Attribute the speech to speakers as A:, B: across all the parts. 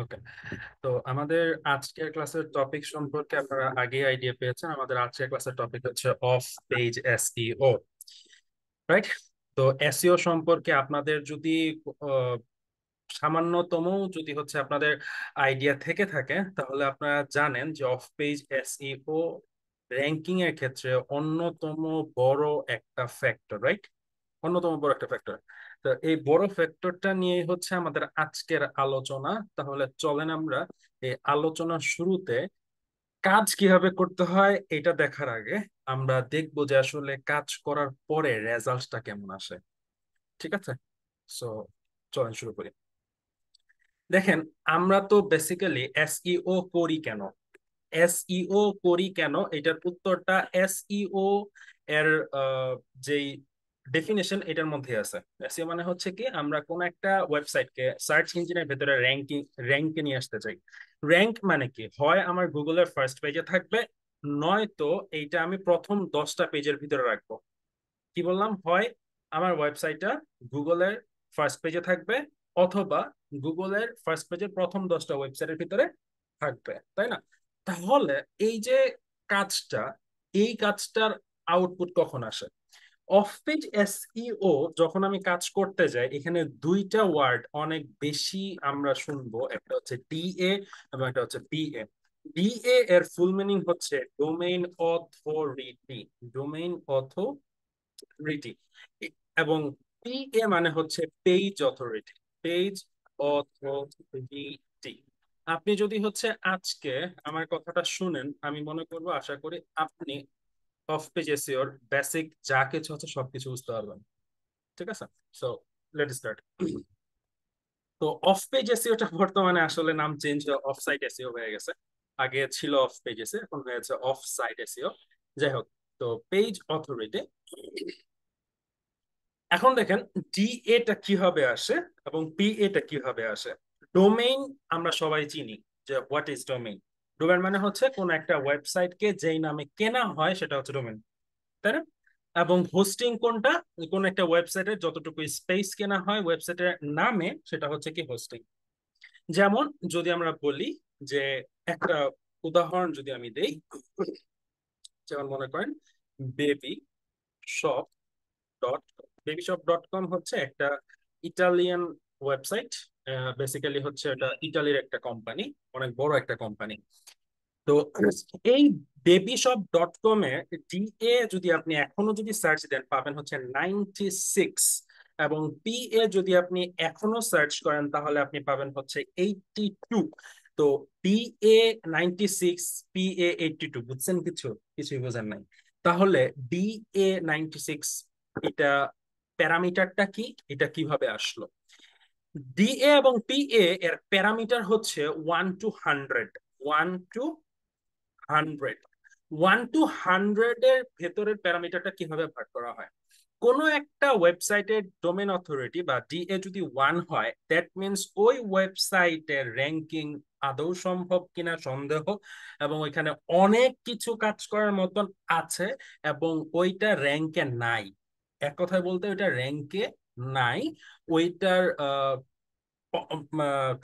A: ওকে, তো আমাদের আজকের ক্লাসের টপিক সম্পর্কে আপনারা আগে আইডিয়া পেয়েছেন। আমাদের আজকের ক্লাসের টপিক হচ্ছে অফ পেজ এসইও, রাইট? তো এসইও সম্পর্কে আপনাদের যদি আহ, সামান্যতম যদি হচ্ছে আপনাদের আইডিয়া থেকে থাকে, তাহলে আপনারা জানেন যে অফ পেজ এসইও র্যাঙ্কিং এর ক্ষেত্রে অন্যতম বড় একটা ফ্যাক্টর, রাইট? অন্যতম বড় একটা ফ্যাক্টর। তো এই বড় ফ্যাক্টরটা নিয়ে হচ্ছে আমাদের আজকের আলোচনা। তাহলে চলেন আমরা এই আলোচনার শুরুতে কাজ কিভাবে করতে হয় এটা দেখার আগে আমরা দেখবো যে আসলে কাজ করার পরে রেজাল্টটা কেমন আসে। ঠিক আছে, সো চলেন শুরু করি। দেখেন, আমরা তো বেসিক্যালি এসইও করি কেন? এসইও করি কেন এটার উত্তরটা এসইও এর যেই ডেফিনেশন এটার মধ্যে আছে। এসইও মানে হচ্ছে কি, আমরা কোন একটা ওয়েবসাইটকে সার্চ ইঞ্জিনের ভেতরে র্যাঙ্কে নিয়ে আসতে চাই। র্যাঙ্ক মানে কি, হয় আমার গুগলের ফার্স্ট পেজে থাকবে, নয়তো এইটা আমি প্রথম 10টা পেজের ভিতরে রাখবো। কি বললাম? হয় আমার ওয়েবসাইটটা গুগলের ফার্স্ট পেজে থাকবে, অথবা গুগলের ফার্স্ট পেজের প্রথম 10টা ওয়েবসাইটের ভিতরে থাকবে, তাই না? তাহলে এই যে কাজটা, এই কাজটার আউটপুট কখন আসে? অফ পেজ এসইও যখন আমি কাজ করতে যাই, এখানে দুইটা ওয়ার্ড অনেক বেশি আমরা শুনবো, একটা হচ্ছে ডিএ এবং একটা হচ্ছে পিএ। ডিএ এর ফুল মিনিং হচ্ছে ডোমেইন অথরিটি, ডোমেইন অথরিটি, এবং পিএ মানে হচ্ছে পেজ অথরিটি, পেজ অথরিটি। আপনি যদি হচ্ছে আজকে আমার কথাটা শুনেন, আমি মনে করবো, আশা করি আপনি অফ পেজ এসইওর বেসিক যা কিছু হচ্ছে সবকিছু বুঝতে পারবেন। ঠিক আছে, সো লেট স্টার্ট। তো অফ পেজ এসইওটা বর্তমানে আসলে নাম চেঞ্জ হয়ে অফ সাইট এসইও হয়ে গেছে। আগে ছিল অফ পেজ এসইও, এখন হয়েছে অফ সাইট এসইও। যাই হোক, তো পেজ অথরিটি। এখন দেখেন ডিএ টা কিভাবে আসে এবং পিএ টা কিভাবে আসে। ডোমেইন আমরা সবাই চিনি, যে হোয়াট ইজ ডোমেইন। ডোমেইন মানে হচ্ছে কোন একটা ওয়েবসাইটকে যেই নামে কেনা হয় সেটা হচ্ছে ডোমেইন, তাই না? এবং হোস্টিং কোনটা? কোন একটা ওয়েবসাইটের যতটুকু স্পেস কেনা হয় ওয়েবসাইটের নামে, সেটা হচ্ছে কি হোস্টিং। যেমন যদি আমরা বলি যে, একটা উদাহরণ যদি আমি দেই, যেমন মনে করেন baby shop dot baby shop dot com হচ্ছে একটা ইটালিয়ান ওয়েবসাইট। বেসিক্যালি হচ্ছে এটা ইটালির একটা কোম্পানি, অনেক বড় একটা কোম্পানি। তো এই বেবি শপ ডট কম এ ডিএ যদি আপনি এখনো যদি সার্চ দেন, পাবেন হচ্ছে 96, এবং পিএ যদি আপনি এখনো সার্চ করেন তাহলে আপনি পাবেন হচ্ছে 82। তো বিএ 96, পিএ 82, বুঝছেন? কিছুই বোঝেন নাই। তাহলে BA96, এটা প্যারামিটারটা কি, এটা কিভাবে আসলো? ডিএ এবং পিএ এর প্যারামিটার হচ্ছে 1 to 100, 1 to 100। 1 to 100 এর ভেতরের প্যারামিটারটা কিভাবে ভাগ করা হয়? কোনো একটা ওয়েবসাইটের ডোমেন অথরিটি বা ডিএ যদি 1 হয়, দ্যাট মিনস ওই ওয়েবসাইটের র্যাঙ্কিং আদৌ সম্ভব কিনা সন্দেহ, এবং ওইখানে অনেক কিছু কাজ করার মতন আছে, এবং ওইটা র্যাঙ্কে নাই। এক কথায় বলতে ওইটা র্যাঙ্কে নাই, ওইটার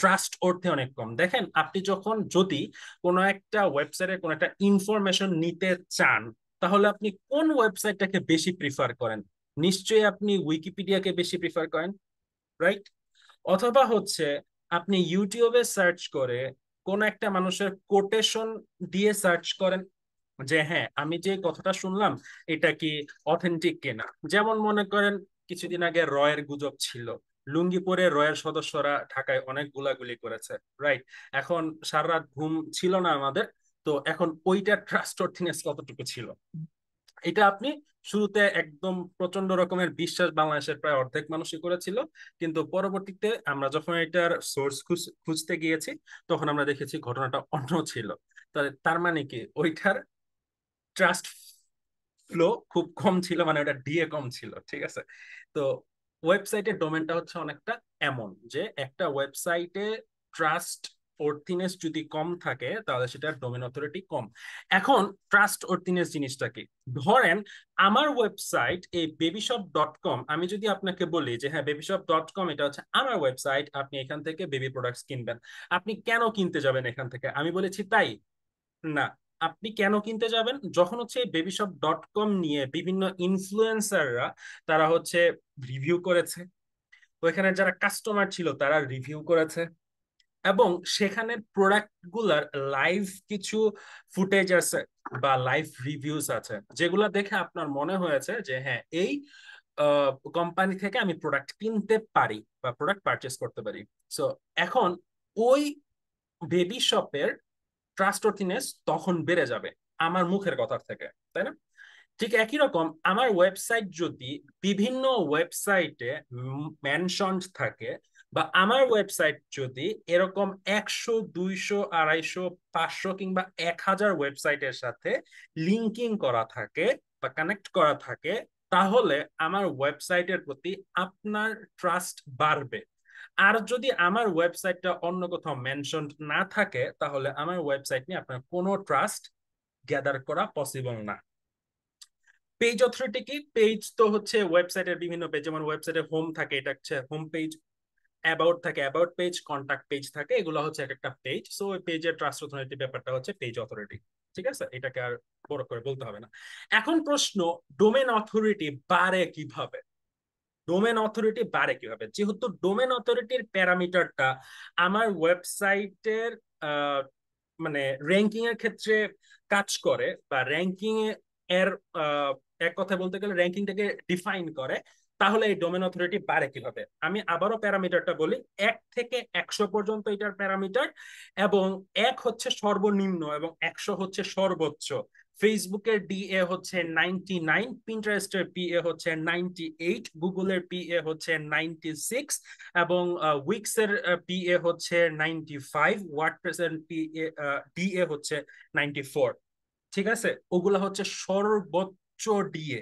A: ট্রাস্ট অর্থে অনেক কম। দেখেন, আপনি যখন যদি কোনো একটা ওয়েবসাইটে কোনো একটা ইনফরমেশন নিতে চান, তাহলে আপনি কোন ওয়েবসাইটটাকে বেশি প্রিফার করেন? নিশ্চয়ই আপনি উইকিপিডিয়াকে বেশি প্রিফার করেন, রাইট? অথবা হচ্ছে আপনি ইউটিউবে সার্চ করে কোন একটা মানুষের কোটেশন দিয়ে সার্চ করেন, যে হ্যাঁ, আমি যে কথাটা শুনলাম এটা কি অথেন্টিক কিনা। যেমন মনে করেন কিছুদিন আগে রয়ের গুজব ছিল, লুঙ্গি পরে রয়ের সদস্যরা ঢাকায় অনেক গুলাগুলি করেছে, রাইট? এখন সারা রাত ঘুম ছিল না আমাদের। তো এখন ওইটা ট্রাস্টওয়ার্থিনেস কতটুকু ছিল, এটা আপনি শুরুতে একদম প্রচন্ড রকমের বিশ্বাস বাংলাদেশের প্রায় অর্ধেক মানুষই করেছিল, কিন্তু পরবর্তীতে আমরা যখন এটার সোর্স খুঁজতে গিয়েছি, তখন আমরা দেখেছি ঘটনাটা অন্য ছিল। তাহলে তার মানে কি, ওইটার ট্রাস্ট ফ্লো খুব কম ছিল, মানে ওটা ডিএ কম ছিল, ঠিক আছে? তো ওয়েবসাইটের ডোমেনটা হচ্ছে অনেকটা এমন যে একটা ওয়েবসাইটে ট্রাস্ট অর্থিনেস যদি কম থাকে তাহলে সেটা ডোমেন অথরিটি কম। এখন ট্রাস্ট অর্থিনেস জিনিসটা কি? ধরেন আমার ওয়েবসাইট এই babyshop.com, আমি যদি আপনাকে বলি যে হ্যাঁ babyshop.com এটা হচ্ছে আমার ওয়েবসাইট, আপনি এখান থেকে বেবি প্রোডাক্টস কিনবেন, আপনি কেন কিনতে যাবেন এখান থেকে? আমি বলেছি তাই না। আপনি কেন কিনতে যাবেন? যখন হচ্ছে babyshop.com নিয়ে বিভিন্ন ইনফ্লুয়েন্সাররা তারা হচ্ছে রিভিউ করেছে, ওইখানে যারা কাস্টমার ছিল তারা রিভিউ করেছে, এবং সেখানে প্রোডাক্ট গুলার লাইভ কিছু ফুটেজ আছে বা লাইভ রিভিউস আছে, যেগুলো দেখে আপনার মনে হয়েছে যে হ্যাঁ এই কোম্পানি থেকে আমি প্রোডাক্ট কিনতে পারি বা প্রোডাক্ট পারচেস করতে পারি। সো এখন ওই বেবি শপের ট্রাস্টওয়ার্থিনেস তখন বেড়ে যাবে আমার মুখের কথা থেকে, তাই না? ঠিক একই রকম আমার ওয়েবসাইট যদি বিভিন্ন ওয়েবসাইটে মেনশন থাকে, বা আমার ওয়েবসাইট যদি এরকম 100 200 250 500 কিংবা 1000 ওয়েবসাইটের সাথে লিঙ্কিং করা থাকে বা কানেক্ট করা থাকে, তাহলে আমার ওয়েবসাইটের প্রতি আপনার ট্রাস্ট বাড়বে। আর যদি আমার ওয়েবসাইটটা অন্য কোথাও মেনশন না থাকে, তাহলে আমার ওয়েবসাইট নিয়ে আপনার কোনো ট্রাস্ট গ্যাদার করা পসিবল না। পেজ অথরিটি কি? পেজ তো হচ্ছে ওয়েবসাইটের বিভিন্ন পেজ, যেমন ওয়েবসাইটে হোম থাকে, এটা হচ্ছে হোম পেজ, অ্যাবাউট থাকে অ্যাবাউট পেজ, কন্টাক্ট পেজ থাকে, এগুলো হচ্ছে এক একটা পেজ। সো ওই পেজের ট্রাস্ট অথরিটি ব্যাপারটা হচ্ছে পেজ অথরিটি। ঠিক আছে, এটাকে আর বড় করে বলতে হবে না। এখন প্রশ্ন, ডোমেন অথরিটি বাড়ে কিভাবে? ডোমেন অথরিটি বাড়ে কিভাবে? যেহেতু ডোমেন অথরিটির প্যারামিটারটা আমার ওয়েবসাইটের মানে র্যাঙ্কিং এর ক্ষেত্রে কাজ করে, বা র্যাঙ্কিং এর আহ, এক কথা বলতে গেলে র্যাঙ্কিংটাকে ডিফাইন করে, তাহলে এই ডোমেন অথরিটি বাড়ে কিভাবে? আমি আবারও প্যারামিটারটা বলি। 1 থেকে 100 পর্যন্ত এটার প্যারামিটার, এবং 1 হচ্ছে সর্বনিম্ন এবং 100 হচ্ছে সর্বোচ্চ। ফেসবুকের ডিএ হচ্ছে 99, পিন্টারেস্টের পিএ হচ্ছে 98, গুগলের পিএ হচ্ছে 96, এবং উইক্সের পিএ হচ্ছে 95, ওয়ার্ডপ্রেসের পিএ ডিএ হচ্ছে 94। ঠিক আছে, ওগুলা হচ্ছে সর্বোচ্চ ডিএ,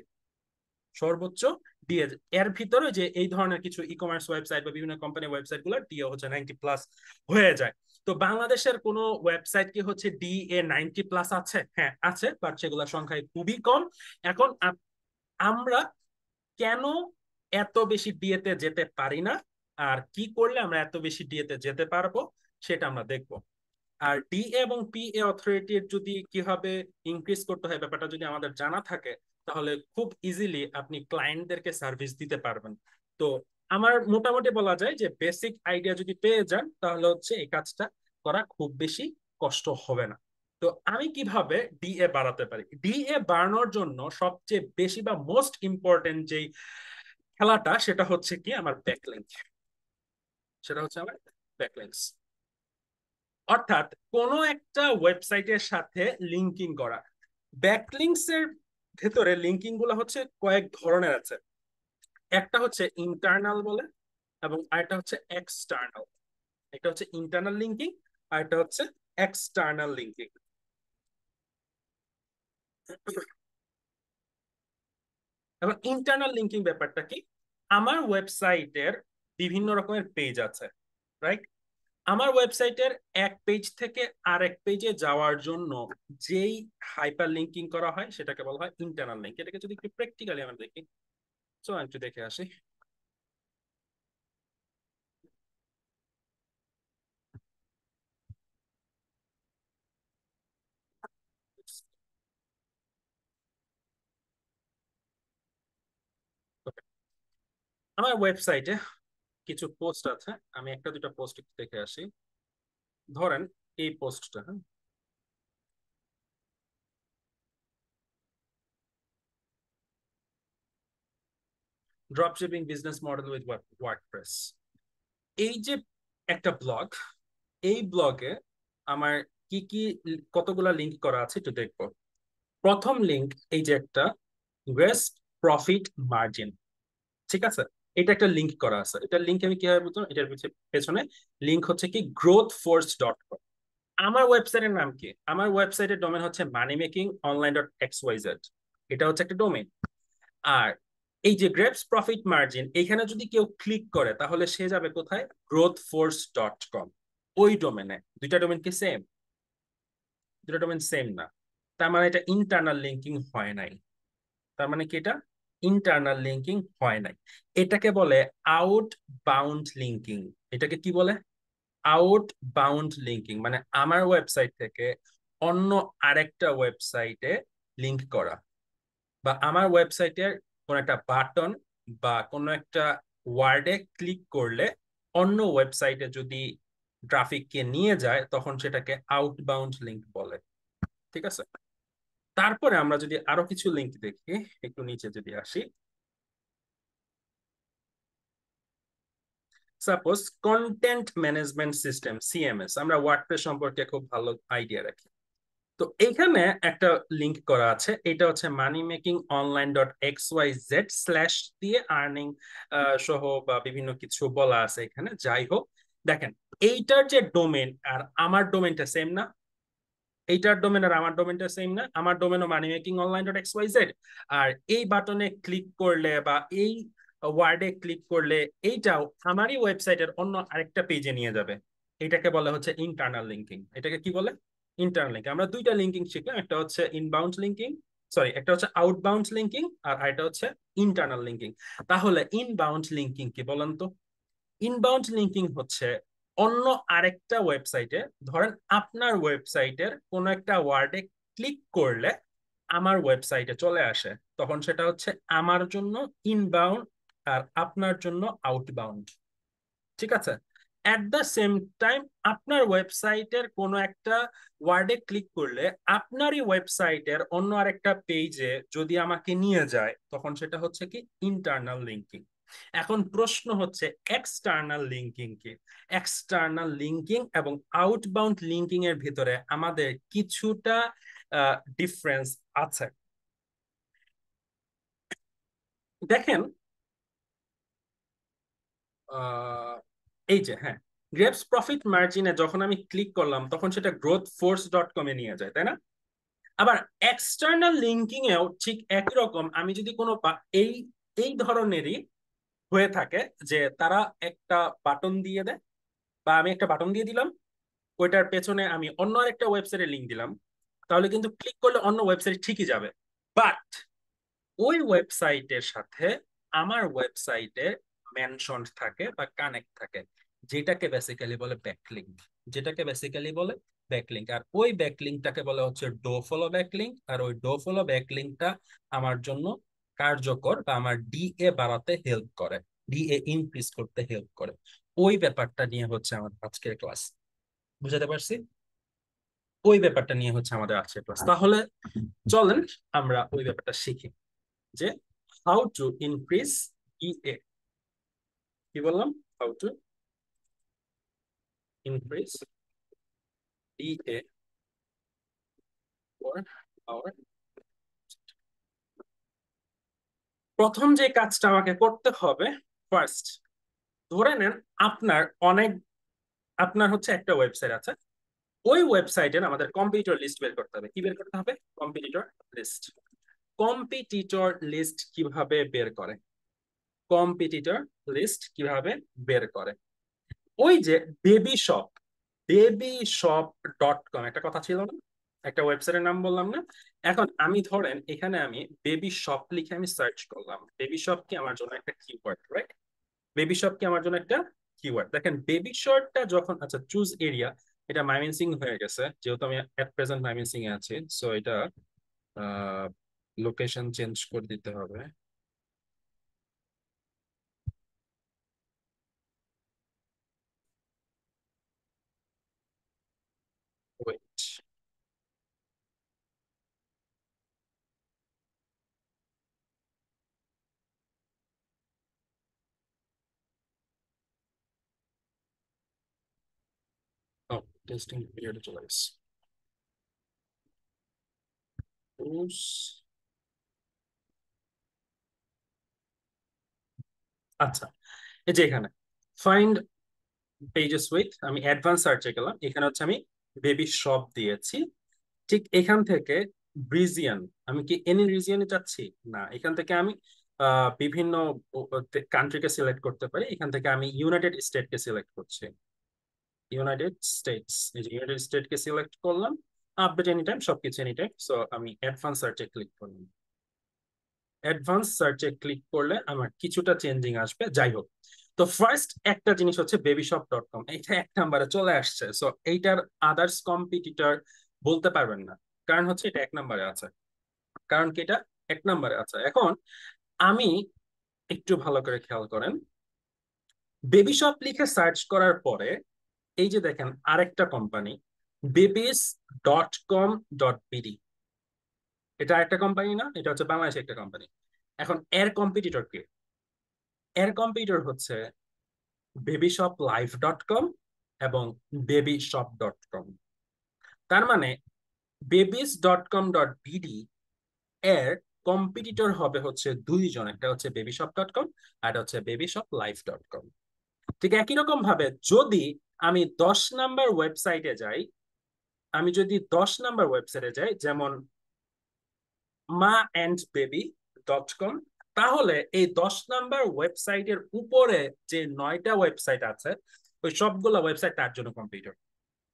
A: সর্বোচ্চ ডিএ। এর ভিতরে যে এই ধরনের কিছু ই কমার্স ওয়েবসাইট বা বিভিন্ন কোম্পানির ওয়েবসাইট গুলো ডিএ হচ্ছে 90+ হয়ে যায়। তো বাংলাদেশের কোন ওয়েবসাইট কি হচ্ছে ডিএ 90+ আছে? হ্যাঁ আছে, বাট সেগুলোর সংখ্যায় খুবই কম। এখন আমরা কেন এত বেশি ডিএতে যেতে পারি না, আর কি করলে আমরা এত বেশি ডিএতে যেতে পারবো, সেটা আমরা দেখবো। আর ডিএ এবং পিএ অথরিটির যদি কিভাবে ইনক্রিজ করতে হয় ব্যাপারটা যদি আমাদের জানা থাকে, তাহলে খুব ইজিলি আপনি ক্লায়েন্টদেরকে সার্ভিস দিতে পারবেন। তো আমার মোটামুটি বলা যায় যে বেসিক আইডিয়া যদি পেয়ে যান, তাহলে হচ্ছে এই কাজটা করা খুব বেশি কষ্ট হবে না। তো আমি কিভাবে ডিএ বাড়াতে পারি? ডিএ বাড়ানোর জন্য সবচেয়ে বেশি বা মোস্ট ইম্পর্টেন্ট যেই খেলাটা, সেটা হচ্ছে কি আমার ব্যাকলিংক। সেটা হচ্ছে আমার ব্যাকলিংকস, অর্থাৎ কোনো একটা ওয়েবসাইটের সাথে লিঙ্কিং করা। ব্যাকলিংকস এর ভেতরে লিঙ্কিং গুলো হচ্ছে কয়েক ধরনের আছে। একটা হচ্ছে ইন্টারনাল বলে, এবং আরেকটা হচ্ছে এক্সটার্নাল। একটা হচ্ছে ইন্টারনাল লিঙ্কিং, আর একটা হচ্ছে এক্সটার্নাল লিঙ্কিং। এবং ইন্টারনাল লিঙ্কিং ব্যাপারটা কি? আমার ওয়েবসাইটের বিভিন্ন রকমের পেজ আছে, রাইট? আমার ওয়েবসাইটের এক পেজ থেকে আরেক পেজে যাওয়ার জন্য যেই হাইপার লিঙ্কিং করা হয় সেটাকে বলা হয় ইন্টারনাল লিঙ্ক। এটাকে যদি একটু প্র্যাকটিক্যালি আমরা দেখি, চলো একটু দেখে আসি। আমার ওয়েবসাইটে কিছু পোস্ট আছে, আমি একটা দুটো পোস্ট একটু দেখে আসি। ধরেন এই পোস্টটা, হ্যাঁ, drop shipping business model with WordPress. এই যে একটা ব্লগ, এই ব্লগে আমার কি কি কতগুলা লিঙ্ক করা আছে একটু দেখবো। প্রথম লিঙ্ক, এই যে একটা গ্রেস প্রফিট মার্জিন, ঠিক আছে, এটা একটা লিঙ্ক করা আছে। এটা লিঙ্ক আমি কিভাবে বুঝলাম? এটার পেছনে লিঙ্ক হচ্ছে কি growthforce.com। আমার ওয়েবসাইটের নাম কি? আমার ওয়েবসাইটের ডোমেন হচ্ছে money making online dot X Y Z, এটা হচ্ছে একটা ডোমেন। আর এই যে গ্রেপস প্রফিট মার্জিন, এখানে যদি কেউ ক্লিক করে তাহলে সে যাবে কোথায়? growthforce.com। ওই ডোমেনে। দুইটা ডোমেন কি সেম? দুটো ডোমেন সেম না, তার মানে এটা ইন্টারনাল লিঙ্কিং হয় নাই। তার মানে কি এটা ইন্টারনাল লিঙ্কিং হয় নাই। এটাকে বলে আউট বাউন্ড লিঙ্কিং। এটাকে কি বলে? আউট বাউন্ড লিঙ্কিং, মানে আমার ওয়েবসাইট থেকে অন্য আরেকটা ওয়েবসাইটে লিংক করা, বা আমার ওয়েবসাইটের কোন একটা বাটন বা কোন একটা ওয়ার্ডে ক্লিক করলে অন্য ওয়েবসাইটে যদি ট্রাফিককে নিয়ে যায় তখন সেটাকে আউটবাউন্ড লিংক বলে। ঠিক আছে, তারপরে আমরা যদি আরো কিছু লিংক দেখি, একটু নিচে যদি আসি, suppose content management system, CMS. আমরা ওয়ার্ডপ্রেস সম্পর্কে খুব ভালো আইডিয়া রাখি। তো এইখানে একটা লিংক করা আছে, এটা হচ্ছে money making online dot X Y Z slash দিয়ে আর্নিং সহ বা বিভিন্ন কিছু বলা আছে এখানে। যাই হোক, দেখেন এইটার যে ডোমেন আর আমার ডোমেনটা সেম না? এইটার ডোমেন আর আমার ডোমেনটা সেম না? আমার ডোমেনও money making online dot X Y Z, আর এই বাটনে ক্লিক করলে বা এই ওয়ার্ডে ক্লিক করলে এইটাও আমারই ওয়েবসাইটের অন্য আরেকটা পেজে নিয়ে যাবে। এটাকে বলা হচ্ছে ইন্টারনাল লিঙ্কিং। এটাকে কি বলে? Internal linking. আমরা দুইটা লিঙ্কিং শিখলাম, একটা হচ্ছে ইনবাউন্ড লিঙ্কিং, সরি একটা হচ্ছে আউটবাউন্ড লিঙ্কিং, আর এটা হচ্ছে ইন্টারনাল লিঙ্কিং। তাহলে ইনবাউন্ড লিঙ্কিং কি বলেন তো? ইনবাউন্ড লিঙ্কিং হচ্ছে অন্য আরেকটা ওয়েবসাইটে, ধরেন আপনার ওয়েবসাইটের কোন একটা ওয়ার্ডে ক্লিক করলে আমার ওয়েবসাইটে চলে আসে, তখন সেটা হচ্ছে আমার জন্য ইনবাউন্ড আর আপনার জন্য আউটবাউন্ড। ঠিক আছে, এট দ্য সেম টাইম আপনার ওয়েবসাইটের কোনো একটা ওয়ার্ডে ক্লিক করলে আপনারই ওয়েবসাইটের অন্য আরেকটা পেজে যদি আমাকে নিয়ে যায় তখন সেটা হচ্ছে কি ইন্টারনাল লিঙ্কিং। এখন প্রশ্ন হচ্ছে এক্সটার্নাল লিঙ্কিং কি? এক্সটার্নাল লিঙ্কিং এবং আউটবাউন্ড লিঙ্কিং এর ভিতরে আমাদের কিছুটা ডিফারেন্স আছে। দেখেন, আহ, এই যে হ্যাঁ, গ্রেপস প্রফিট মার্জিনে যখন আমি ক্লিক করলাম তখন সেটা গ্রোথ ফোর্স ডট কমে নিয়ে যায়, তাই না? আবার এক্সটার্নাল লিঙ্কিং এও ঠিক একই রকম, আমি যদি কোনো এই এই ধরনেরই হয়ে থাকে যে তারা একটা বাটন দিয়ে দেয়, বা আমি একটা বাটন দিয়ে দিলাম, ওইটার পেছনে আমি অন্য আরেকটা ওয়েবসাইটের লিঙ্ক দিলাম, তাহলে কিন্তু ক্লিক করলে অন্য ওয়েবসাইট ঠিকই যাবে। বাট ওই ওয়েবসাইটের সাথে আমার ওয়েবসাইটে মেনশন থাকে বা কানেক্ট থাকে, যেটাকে বেসিক্যালি বলে ব্যাকলিংক। যেটাকে বেসিক্যালি বলে ব্যাকলিংক, আর ওই ব্যাকলিংকটাকে বলা হচ্ছে ডো ফলো ব্যাকলিংক। আর ওই ডো ফলো ব্যাকলিংকটা আমার জন্য কার্যকর বা আমার ডিএ বাড়াতে হেল্প করে, ডিএ ইনক্রিজ করতে হেল্প করে। ওই ব্যাপারটা নিয়ে হচ্ছে আমার আজকের ক্লাস। বুঝাতে পারছি? ওই ব্যাপারটা নিয়ে হচ্ছে আমাদের আজকের ক্লাস। তাহলে চলেন আমরা ওই ব্যাপারটা শিখি, যে হাউ টু ইনক্রিজ ইএ। কি বললাম? How to increase EA for hour. প্রথম যে কাজটা আমাকে করতে হবে, ফার্স্ট ধরে নেন আপনার অনেক, আপনার হচ্ছে একটা ওয়েবসাইট আছে, ওই ওয়েবসাইটের আমাদের কম্পিটিটর লিস্ট বের করতে হবে। কি বের করতে হবে? Competitor list. কম্পিটিটর লিস্ট কিভাবে বের করে? কম্পিটিটর লিস্ট কিভাবে বের করে? ওই যে baby shop, baby shop dot com একটা কথা ছিল না? একটা ওয়েবসাইটের নাম বললাম না? এখন আমি ধরেন এখানে আমি বেবি শপ লিখে আমি সার্চ করলাম। বেবি শপ কি আমার জন্য একটা কিওয়ার্ড, রাইট? বেবি শপ কি আমার জন্য একটা কিওয়ার্ড? দেখেন বেবি শপটা যখন, আচ্ছা চুজ এরিয়া, এটা মাইমেনসিং হয়ে গেছে যেহেতু আমি এট প্রেজেন্ট মাইমেনসিং এ আছি, সো এটা লোকেশন চেঞ্জ করে দিতে হবে। ওয়েট, ও টেস্টিং পিরিয়ডে চলে গেছে। আচ্ছা, এই যে এখানে ফাইন্ড পেজেস উইথ, আমি অ্যাডভান্স সার্চে গেলাম, এখানে হচ্ছে আমি বেবি শপ দিয়েছি। ঠিক এখান থেকে রিজিয়ন, আমি কি এনি রিজিয়নে চাচ্ছি? না, এখান থেকে আমি বিভিন্ন কান্ট্রিকে সিলেক্ট করতে পারি। এখান থেকে আমি ইউনাইটেড স্টেটকে সিলেক্ট করছি। ইউনাইটেড স্টেটস, এই যে ইউনাইটেড স্টেট কে সিলেক্ট করলাম, আপডেট এনি টাইম, সবকিছু এনি টাইম। সো আমি অ্যাডভান্স সার্চে ক্লিক করলাম। অ্যাডভান্স সার্চে ক্লিক করলে আমার কিছুটা চেঞ্জিং আসবে, যাই হোক। তো ফার্স্ট একটা জিনিস হচ্ছে babyshop.com, এইটা এক নাম্বারে চলে আসছে। সো এইটার আদার্স কম্পিটিটর বলতে পারবেন না, কারণ হচ্ছে এটা এক নাম্বারে আছে। কারণ কি এটা এক নাম্বারে আছে? এখন আমি একটু ভালো করে খেয়াল করেন, বেবি শপ লিখে সার্চ করার পরে এই যে দেখেন আরেকটা কোম্পানি babies.com.bd, এটা একটা কোম্পানি না? এটা হচ্ছে বাংলাদেশের একটা কোম্পানি। এখন এর কম্পিটিটর কে? এর কম্পিটিটর হচ্ছে babyshopLive.com এবং babyshop.com। তার মানে babies.com.bd এর কম্পিটিটর হবে হচ্ছে দুইজন, একটা হচ্ছে babyshop.com আর হচ্ছে babyshopLive.com। ঠিক একই রকম ভাবে যদি আমি 10 নাম্বার ওয়েবসাইটে যাই, যেমন ma&baby.com, তাহলে এই 10 নাম্বার ওয়েবসাইটের উপরে যে 9টা ওয়েবসাইট আছে, ওই সবগুলা ওয়েবসাইট তার জন্য কম্পিউটার,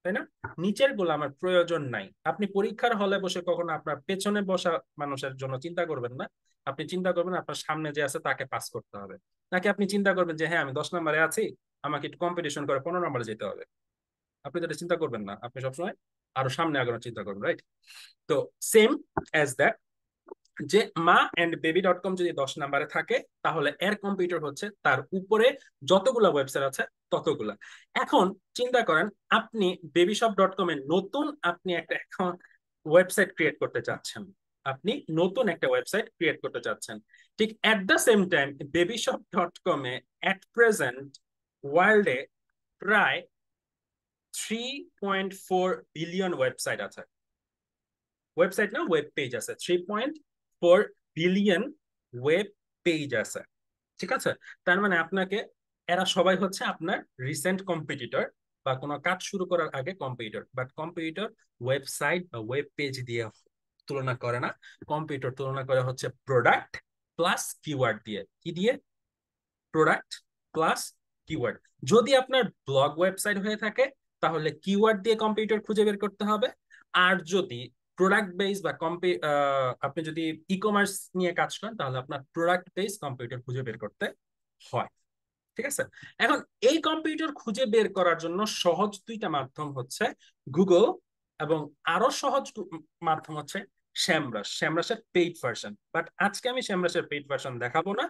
A: তাই না? নিচের গুলো আমার প্রয়োজন নাই। আপনি পরীক্ষার হলে বসে কখনো আপনার পেছনে বসা মানুষের জন্য চিন্তা করবেন না, আপনি চিন্তা করবেন আপনার সামনে যে আছে তাকে পাস করতে হবে। নাকি আপনি চিন্তা করবেন যে হ্যাঁ আমি 10 নাম্বারে আছি, আমাকে একটু কম্পিটিশন করে 15 নাম্বারে যেতে হবে? আপনি তো এটা চিন্তা করবেন না, আপনি সবসময় আরো সামনে আগানোর চিন্তা করবেন, রাইট? তো সেম অ্যাজ দ্যাট, যে ma&baby.com যদি 10 নাম্বারে থাকে, তাহলে এর কম্পিউটার হচ্ছে তার উপরে যতগুলা ওয়েবসাইট আছে ততগুলা। এখন চিন্তা করেন, আপনি babyshop.com এর নতুন আপনি একটা ওয়েবসাইট ক্রিয়েট করতে চাচ্ছেন, ঠিক at the same time babyshop.com A at present ওয়ার্ল্ডে প্রায় 3.4 বিলিয়ন ওয়েবসাইট আছে। ওয়েবসাইট না, ওয়েব পেজ আছে 3.4 বিলিয়ন ওয়েব পেজ আছে। ঠিক আছে? তার মানে আপনাকে, এরা সবাই হচ্ছে আপনার রিসেন্ট কম্পিটিটর বা কোনো কাজ শুরু করার আগে কম্পিটিটর। বাট কম্পিটিটর ওয়েবসাইট বা ওয়েব পেজ দিয়ে তুলনা করে না, কম্পিটিটর তুলনা করে হচ্ছে প্রোডাক্ট প্লাস কিওয়ার্ড দিয়ে। কি দিয়ে? Product plus keyword. যদি আপনার ব্লগ ওয়েবসাইট হয়ে থাকে তাহলে কিওয়ার্ড দিয়ে কম্পিউটার খুঁজে বের করতে হবে। আর যদি প্রোডাক্ট বেস বা আপনি যদি ই কমার্স নিয়ে কাজ করেন তাহলে আপনার প্রোডাক্ট বেস কম্পিউটার খুঁজে বের করতে হয়। ঠিক আছে? এখন এই কম্পিউটার খুঁজে বের করার জন্য সহজ দুইটা মাধ্যম হচ্ছে গুগল, এবং আরো সহজ মাধ্যম হচ্ছে শ্যামরাসের পেইড ভার্সন। বাট আজকে আমি শ্যামরাসের পেইড ভার্সন দেখাবো না।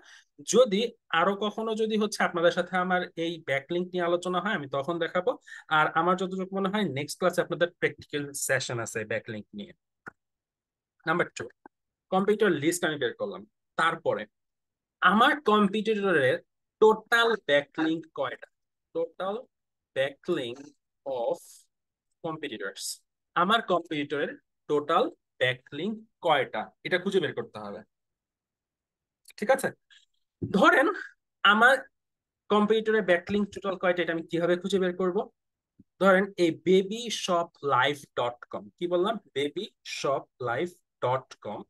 A: যদি আরো কখনো যদি হচ্ছে আপনাদের সাথে আমার এই ব্যাকলিংক নিয়ে আলোচনা হয়, আমি তখন দেখাবো। আর আমার যতটুকু মনে হয় নেক্সট ক্লাসে আপনাদের প্র্যাকটিক্যাল সেশন আছে ব্যাকলিংক নিয়ে। নাম্বার 2, কম্পিউটার লিস্ট আমি বের করলাম। তারপরে আমার কম্পিউটারের টোটাল ব্যাকলিংক কয়টা? টোটাল ব্যাকলিংক অফ কম্পিটিটরস, আমার কম্পিউটারের টোটাল ব্যাকলিংক কয়টা, এটা খুঁজে বের করতে হবে। ঠিক আছে? ধরেন আমার কম্পিউটারে ব্যাকলিংক টোটাল কয়টা, এটা আমি কিভাবে খুঁজে বের করব? ধরেন এই babyshopLive.com, কি বললাম? babyshopLive.com,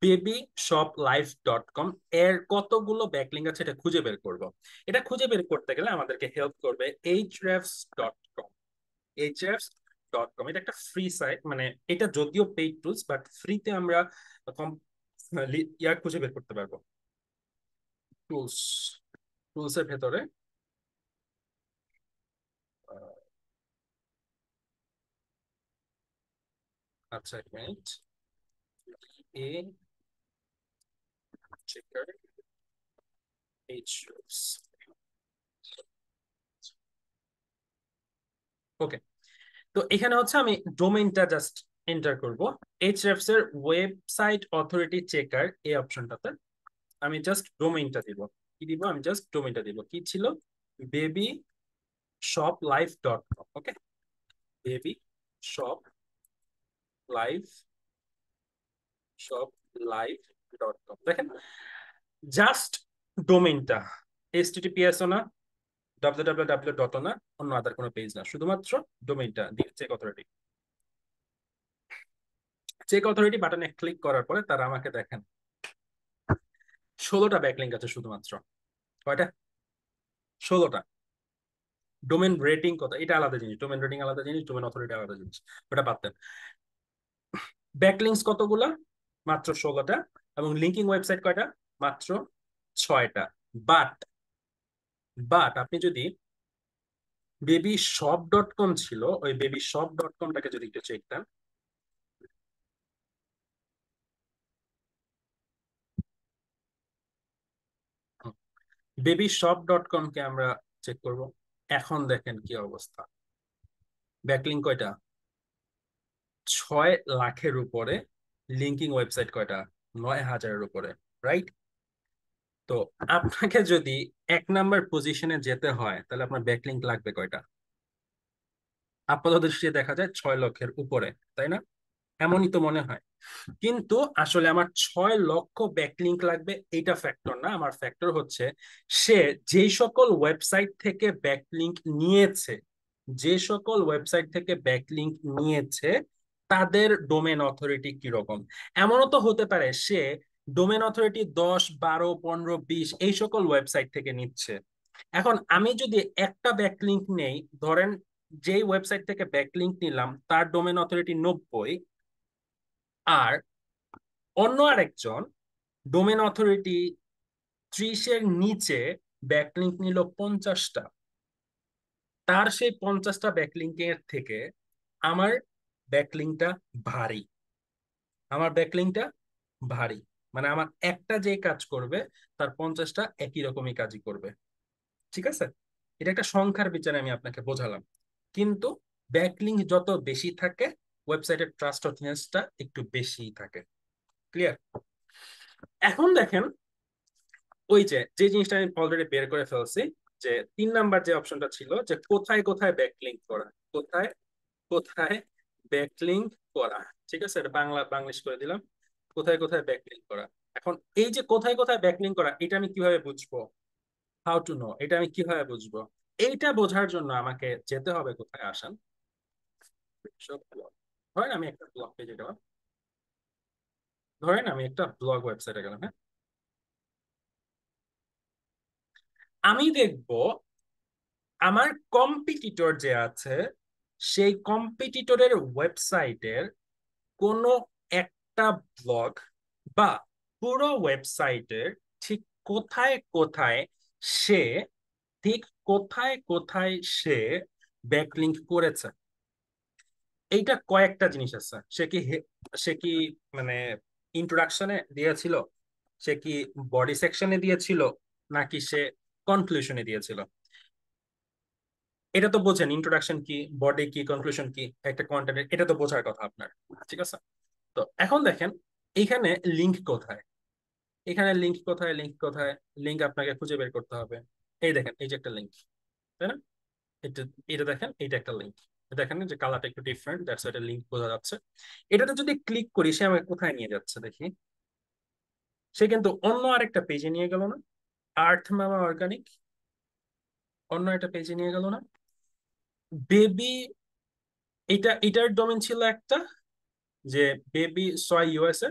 A: babyshopLive.com এর কতগুলো ব্যাকলিংক আছে এটা খুঁজে বের করব। এটা খুঁজে বের করতে গেলে আমাদেরকে হেল্প করবে Ahrefs.com। Ahrefs.com এটা একটা ফ্রি সাইট, মানে এটা যদিও পেইড টুলস, বাট ফ্রিতে আমরা খুঁজে বের করতে পারবো। টুলস, টুলসের ভেতরে আহ, আচ্ছা এক মিনিট, এ চেকার Ahrefs। ওকে, তো এখানে হচ্ছে আমি ডোমেইনটা জাস্ট এন্টার করব। Ahrefs এর ওয়েবসাইট অথরিটি চেকার এই অপশনটাতে আমি জাস্ট ডোমেইনটা দিব। কি দিব? আমি জাস্ট ডোমেইনটা দিব। কি ছিল? babyshopLive.com। ওকে, babyshopLive.com। দেখেন জাস্ট ডোমেইনটা, https ও না, www ডট ও না, অন্য আদার কোনো পেজ না, শুধুমাত্র ডোমেইনটা দিয়ে চেক অথরিটি বাটনে ক্লিক করার পরে তারা আমাকে দেখেন 16টা ব্যাকলিংক আছে শুধুমাত্র। কয়টা? 16টা। ডোমেন রেটিং কত, এটা আলাদা জিনিস, ডোমেন রেটিং আলাদা জিনিস, ডোমেন অথরিটি আলাদা জিনিস, ওটা বাদ দেন। ব্যাকলিংস কতগুলা? মাত্র 16টা। এবং লিঙ্কিং ওয়েবসাইট কয়টা? মাত্র 6টা। বাট বাট আপনি যদি বেবি শপ ডট কম ছিল, ওই বেবি শপ ডট কমটাকে যদি একটু চেক দেন, বেবি শপ ডট কম কে আমরা চেক করব। এখন দেখেন কি অবস্থা। ব্যাকলিং কয়টা? 6 লাখের উপরে। লিঙ্কিং ওয়েবসাইট কয়টা? 9,000-এর উপরে। রাইট? তো আপনাকে যদি 1 নাম্বার পজিশনে যেতে হয়, তাহলে আপনার ব্যাকলিংক লাগবে কয়টা? আপাত দৃষ্টিতে দেখা যায় 6 লক্ষের উপরে, তাই না? এমনই তো মনে হয়। কিন্তু আসলে আমার 6 লক্ষ ব্যাকলিংক লাগবে এটা ফ্যাক্টর না। আমার ফ্যাক্টর হচ্ছে সে যেই সকল ওয়েবসাইট থেকে ব্যাকলিংক নিয়েছে, যে সকল ওয়েবসাইট থেকে ব্যাকলিংক নিয়েছে তাদের ডোমেন অথরিটি কিরকম। এমনও তো হতে পারে সে ডোমেন অথরিটি 10, 12, 15, 20 এই সকল ওয়েবসাইট থেকে নিচ্ছে। এখন আমি যদি একটা ব্যাকলিংক নেই, ধরেন যেই ওয়েবসাইট থেকে ব্যাকলিংক নিলাম তার ডোমেন অথরিটি 90, আর অন্য আরেকজন ডোমেন অথরিটি 30-এর নিচে ব্যাকলিংক নিল 50টা, তার সেই 50টা ব্যাকলিংকের থেকে আমার ব্যাকলিংকটা ভারী। আমার ব্যাকলিংকটা ভারী, মানে আমার একটা যে কাজ করবে তার 50টা একই রকমই কাজই করবে। ঠিক আছে? এটা একটা সংখ্যার বিচারে আমি আপনাকে বোঝালাম। কিন্তু ব্যাকলিংক যত বেশি থাকে, ওয়েবসাইটের ট্রাস্টওয়ার্থিনেসটা একটু বেশি থাকে। ক্লিয়ার? এখন দেখেন, ওই যে যে জিনিসটা আমি অলরেডি বের করে ফেলছি, যে 3 নাম্বার যে অপশনটা ছিল যে কোথায় কোথায় ব্যাকলিংক করা, কোথায় কোথায় ব্যাকলিংক করা। ঠিক আছে, এটা বাংলা বাংলিশ করে দিলাম, কোথায় কোথায় ব্যাকলিংক করা। এখন এই যে কোথায় কোথায় ব্যাকলিংক করা, এটা আমি কিভাবে বুঝবো? হাউ টু নো, এটা আমি কিভাবে বুঝবো? এইটা বোঝার জন্য আমাকে যেতে হবে কোথায়, আসেন। সব blog। ধরেন আমি একটা ব্লগ পেজে গেলাম, ধরেন আমি একটা ব্লগ ওয়েবসাইটে গেলাম, হ্যাঁ। আমি দেখবো আমার কম্পিটিটর যে আছে, সেই কম্পিটিটরের ওয়েবসাইটের কোনো একটা ব্লগ বা পুরো ওয়েবসাইটের ঠিক কোথায় কোথায় সে ঠিক কোথায় কোথায় সে ব্যাকলিংক করেছে। এইটা কয়েকটা জিনিস আছে। সে কি মানে ইন্ট্রোডাকশনে দিয়েছিল, সে কি বডি সেকশনে দিয়েছিল, নাকি সে কনক্লুশনে দিয়েছিল। এটা তো বোঝেন ইন্ট্রোডাকশন কি, বডি কি, কনক্লুশন কি, একটা কন্টেন্টের, এটা তো বোঝার কথা আপনার। ঠিক আছে? তো এখন দেখেন এইখানে লিংক কোথায়, এখানে লিংক কোথায়, লিংক কোথায়, লিংক আপনাকে খুঁজে বের করতে হবে। এই দেখেন, এই যে একটা লিংক, তাই না? এটা এটা দেখেন, এইটা একটা লিংক। দেখেন যে কালারটা একটু ডিফারেন্ট, দ্যাটস এটা লিংক বোঝা যাচ্ছে। এটাতে যদি ক্লিক করি সে আমাকে কোথায় নিয়ে যাচ্ছে দেখি। সে কিন্তু অন্য আরেকটা পেজে নিয়ে গেল না? আর্থ মামা অর্গানিক, অন্য একটা পেজে নিয়ে গেল না? বেবি, এটার ডোমেন ছিল একটা, যে বেবি সয় ইউএসএ,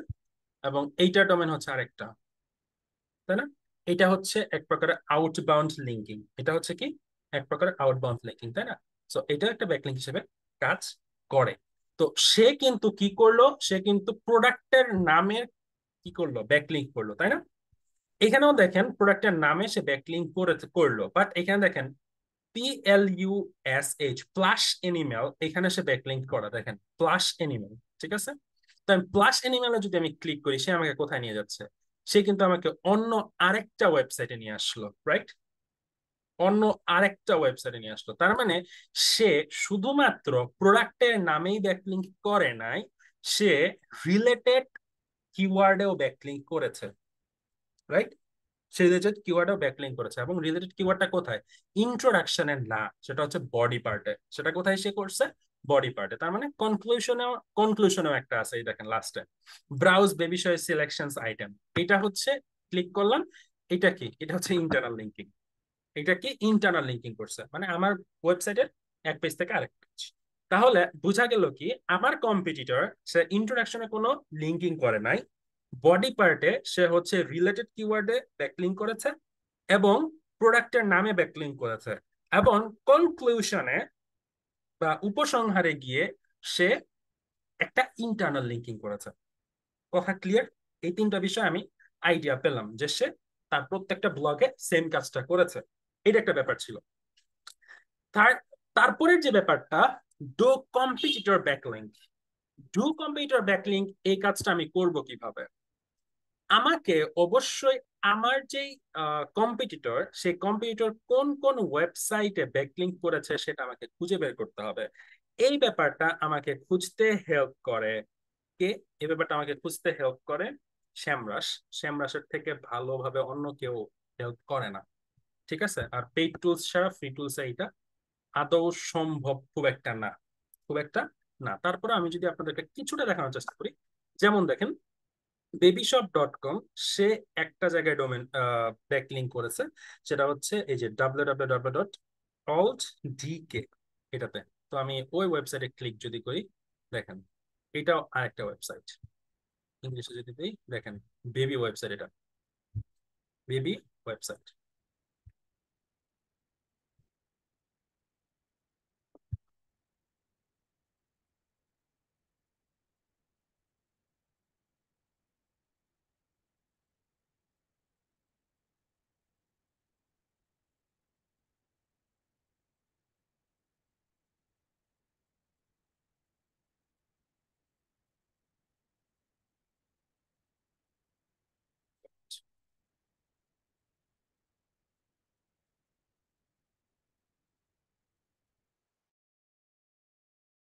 A: এবং এইটার ডোমেন হচ্ছে আরেকটা, তাই না? এটা হচ্ছে এক প্রকারের আউটবাউন্ড লিঙ্কিং। এটা হচ্ছে কি এক প্রকারের আউটবাউন্ড লিঙ্কিং, তাই না? সো এটা একটা ব্যাকলিঙ্ক হিসেবে কাজ করে। তো সে কিন্তু কি করলো, সে কিন্তু প্রোডাক্টের নামের কি করলো, ব্যাকলিঙ্ক করলো, তাই না? এখানেও দেখেন প্রোডাক্টের নামে সে ব্যাকলিঙ্ক করলো, বাট এখানে দেখেন PLUSH প্লাস এনিমেল, এখানে সে ব্যাকলিঙ্ক করা, দেখেন প্লাস এনিমেল। ঠিক আছে? তো আমি প্লাস এনিমেলে যদি আমি ক্লিক করি, সে আমাকে কোথায় নিয়ে যাচ্ছে? সে কিন্তু আমাকে অন্য আরেকটা ওয়েবসাইটে নিয়ে আসলো, রাইট? অন্য আরেকটা ওয়েবসাইটে নিয়ে আসলো। তার মানে সে শুধুমাত্র প্রোডাক্টের নামেই ব্যাকলিঙ্ক করে নাই, সে রিলেটেড কিওয়ার্ডেও ব্যাকলিঙ্ক করেছে, রাইট? সে রিলেটেড কিওয়ার্ডেও ব্যাকলিঙ্ক করেছে, এবং রিলেটেড কিওয়ার্ডটা কোথায়? ইন্ট্রোডাকশনের না, সেটা হচ্ছে বডি পার্টে। সেটা কোথায় সে করছে? বডি পার্টে। তার মানে কনক্লুশনেও একটা আছে, এই দেখেন লাস্টে, ব্রাউজ বেবি সয় সিলেকশনস আইটেম। এটা হচ্ছে ক্লিক করলাম, এটা কি, এটা হচ্ছে ইন্টারনাল লিঙ্কিং। এটা কি ইন্টারনাল লিঙ্কিং করছে, মানে আমার ওয়েবসাইটের এক পেজ থেকে আরেক পেজ। তাহলে বোঝা গেল কি আমার কম্পিটিটর সে ইন্ট্রোডাকশনে কোনো লিঙ্কিং করে নাই, বডি পার্টে সে হচ্ছে রিলেটেড কিওয়ার্ডে ব্যাকলিঙ্ক করেছে, এবং প্রোডাক্টের নামে ব্যাকলিঙ্ক করেছে, এবং কনক্লুশনে বা উপসংহারে গিয়ে সে একটা ইন্টারনাল লিঙ্কিং করেছে। কথা ক্লিয়ার? এই তিনটা বিষয় আমি আইডিয়া পেলাম যে সে তার প্রত্যেকটা ব্লগে সেম কাজটা করেছে। এটা একটা ব্যাপার ছিল। তার তারপরের যে ব্যাপারটা, do competitor backlink. Do competitor backlink এই কাজটা আমি করব কিভাবে? আমাকে অবশ্যই আমার যেই কম্পিটিটর, সেই কম্পিটিটর কোন কোন ওয়েবসাইটে ব্যাকলিঙ্ক করেছে সেটা আমাকে খুঁজে বের করতে হবে। এই ব্যাপারটা আমাকে খুঁজতে হেল্প করে কে? এই ব্যাপারটা আমাকে খুঁজতে হেল্প করে শ্যামরাস। শ্যামরাসের থেকে ভালোভাবে অন্য কেউ হেল্প করে না। ঠিক আছে? আর পেইড টুলস ছাড়া ফ্রি টুলস এটা আদৌ সম্ভব খুব একটা না, খুব একটা না। তারপরে আমি যদি আপনাদেরকে কিছুটা দেখানোর চেষ্টা করি, যেমন দেখেন বেবিশপ.কম, সে একটা জায়গায় ডোমেন ব্যাকলিঙ্ক করেছে, সেটা হচ্ছে এই যে www.altdk, এটাতে। তো আমি ওই ওয়েবসাইটে ক্লিক যদি করি, দেখেন এটাও আরেকটা ওয়েবসাইট। ইংলিশে যদি দিই, দেখেন বেবি ওয়েবসাইট, এটা বেবি ওয়েবসাইট।